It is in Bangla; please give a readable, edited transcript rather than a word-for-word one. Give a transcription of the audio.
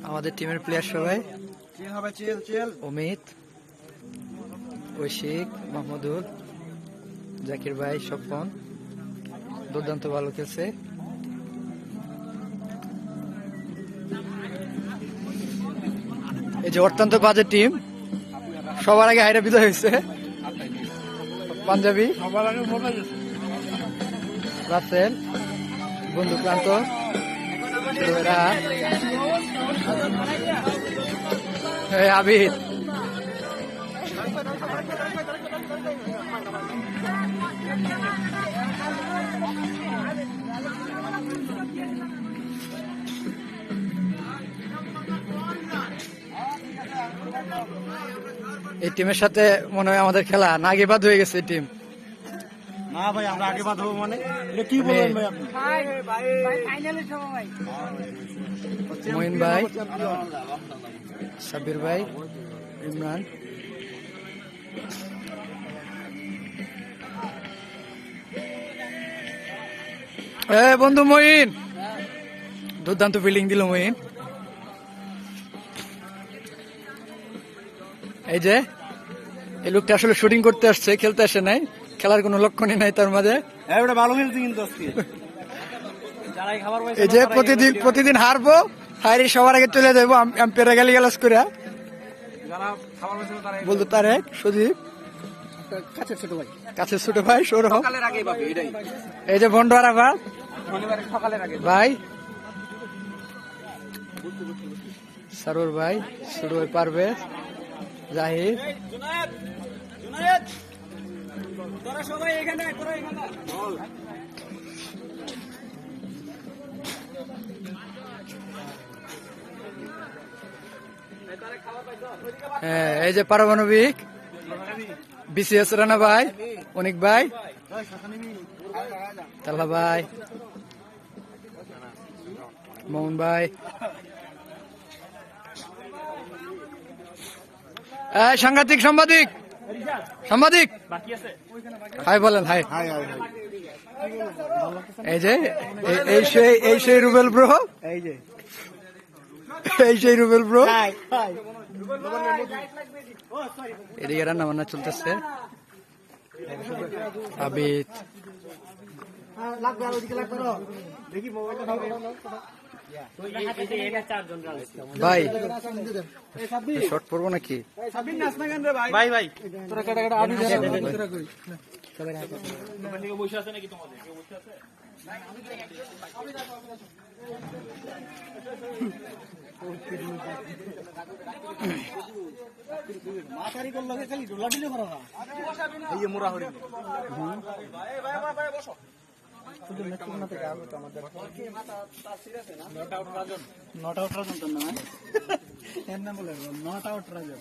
আমাদের টিমের প্লেয়ার সবাই অমিত, ঐশিক, মাহমুদুল, জাকির ভাই, স্বপন দুর্দান্ত ভালো খেলছে। এই যে অত্যন্ত বাজে টিম, সবার আগে হাইরা বিদায় হয়েছে পাঞ্জাবি, রাসেল, বন্ধু প্রান্ত, আবিদ। এই টিমের সাথে মনে হয় আমাদের খেলা নাগিবাদ হয়ে গেছে। টিম না ভাই, আমরা আগে বাদ হবো মানে এটা কি বলেন ভাই আপনি? মঈন ভাই, সাব্বির ভাই, ইমরান, বন্ধু মঈন দুর্দান্ত ফিল্ডিং দিল মঈন। এই যে এই লোকটা আসলে শুটিং করতে আসছে, খেলতে আসে নাই, খেলার কোনো লক্ষণই নাই তার মাঝে। ভালো খেলছে কিন্তু আজকে। এই যে প্রতিদিন হারবো, হারি সবার আগে চলে যাবো আম্পায়ার গালি গালাজ করে বলতো তারেক, সজীব, কাছের ছোট ভাই সৌরভ, এই যে ভন্ডারা ভাই, সারুর ভাই, ছোট ভাই পারভেজ, জাহিদ, এই যে পারমাণবিক, বিসিএস রানা ভাই, অনিক ভাই, তালা ভাই, মোহন ভাই, সাংঘাতিক সাংবাদিক হাই বলেন, হাই। এই যে এই সেই রুবেল ব্রো, এই সেই রুবেল ব্রো। এদিকে রান্না বান্না চলতেছে। আবিদ ভাই, শর্ট পড়বো নাকি ভাই? ভাই নট আউট রাজন